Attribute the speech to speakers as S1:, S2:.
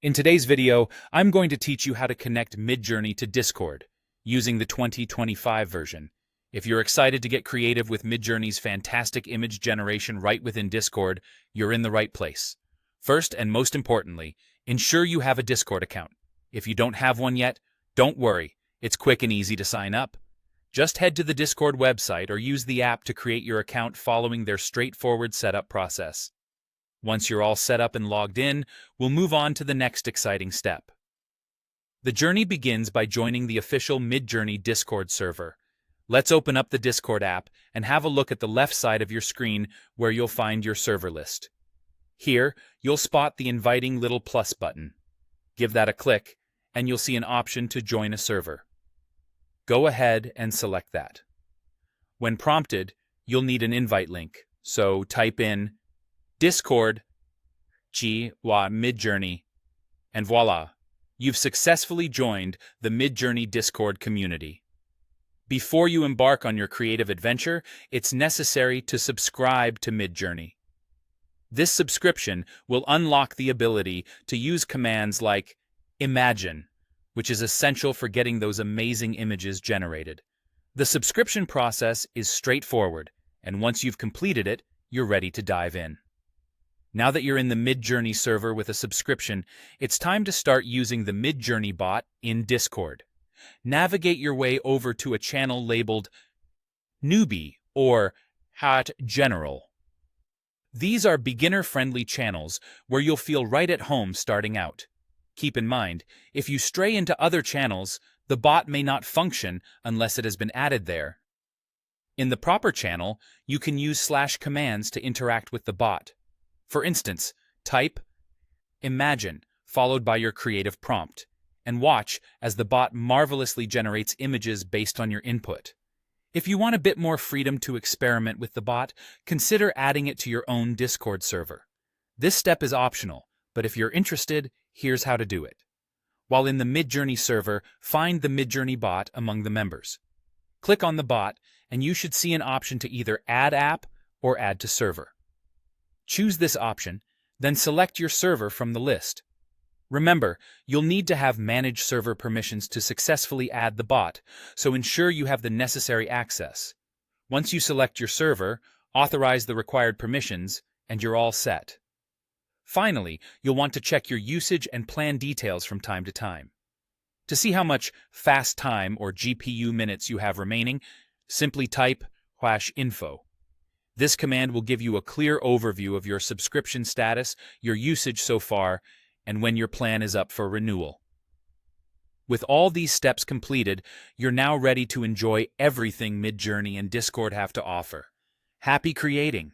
S1: In today's video, I'm going to teach you how to connect MidJourney to Discord using the 2025 version. If you're excited to get creative with MidJourney's fantastic image generation right within Discord, you're in the right place. First and most importantly, ensure you have a Discord account. If you don't have one yet, don't worry, it's quick and easy to sign up. Just head to the Discord website or use the app to create your account following their straightforward setup process. Once you're all set up and logged in, we'll move on to the next exciting step. The journey begins by joining the official MidJourney Discord server. Let's open up the Discord app and have a look at the left side of your screen where you'll find your server list. Here, you'll spot the inviting little plus button. Give that a click, and you'll see an option to join a server. Go ahead and select that. When prompted, you'll need an invite link, so type in Discord, MidJourney, and voila, you've successfully joined the MidJourney Discord community. Before you embark on your creative adventure, it's necessary to subscribe to MidJourney. This subscription will unlock the ability to use commands like Imagine, which is essential for getting those amazing images generated. The subscription process is straightforward, and once you've completed it, you're ready to dive in. Now that you're in the MidJourney server with a subscription, it's time to start using the MidJourney bot in Discord. Navigate your way over to a channel labeled Newbie or Hot General. These are beginner-friendly channels where you'll feel right at home starting out. Keep in mind, if you stray into other channels, the bot may not function unless it has been added there. In the proper channel, you can use /commands to interact with the bot. For instance, type Imagine followed by your creative prompt, and watch as the bot marvelously generates images based on your input. If you want a bit more freedom to experiment with the bot, consider adding it to your own Discord server. This step is optional, but if you're interested, here's how to do it. While in the MidJourney server, find the MidJourney bot among the members. Click on the bot, and you should see an option to either Add App or Add to Server. Choose this option, then select your server from the list. Remember, you'll need to have Manage Server permissions to successfully add the bot, so ensure you have the necessary access. Once you select your server, authorize the required permissions, and you're all set. Finally, you'll want to check your usage and plan details from time to time. To see how much fast time or GPU minutes you have remaining, simply type #info. This command will give you a clear overview of your subscription status, your usage so far, and when your plan is up for renewal. With all these steps completed, you're now ready to enjoy everything MidJourney and Discord have to offer. Happy creating!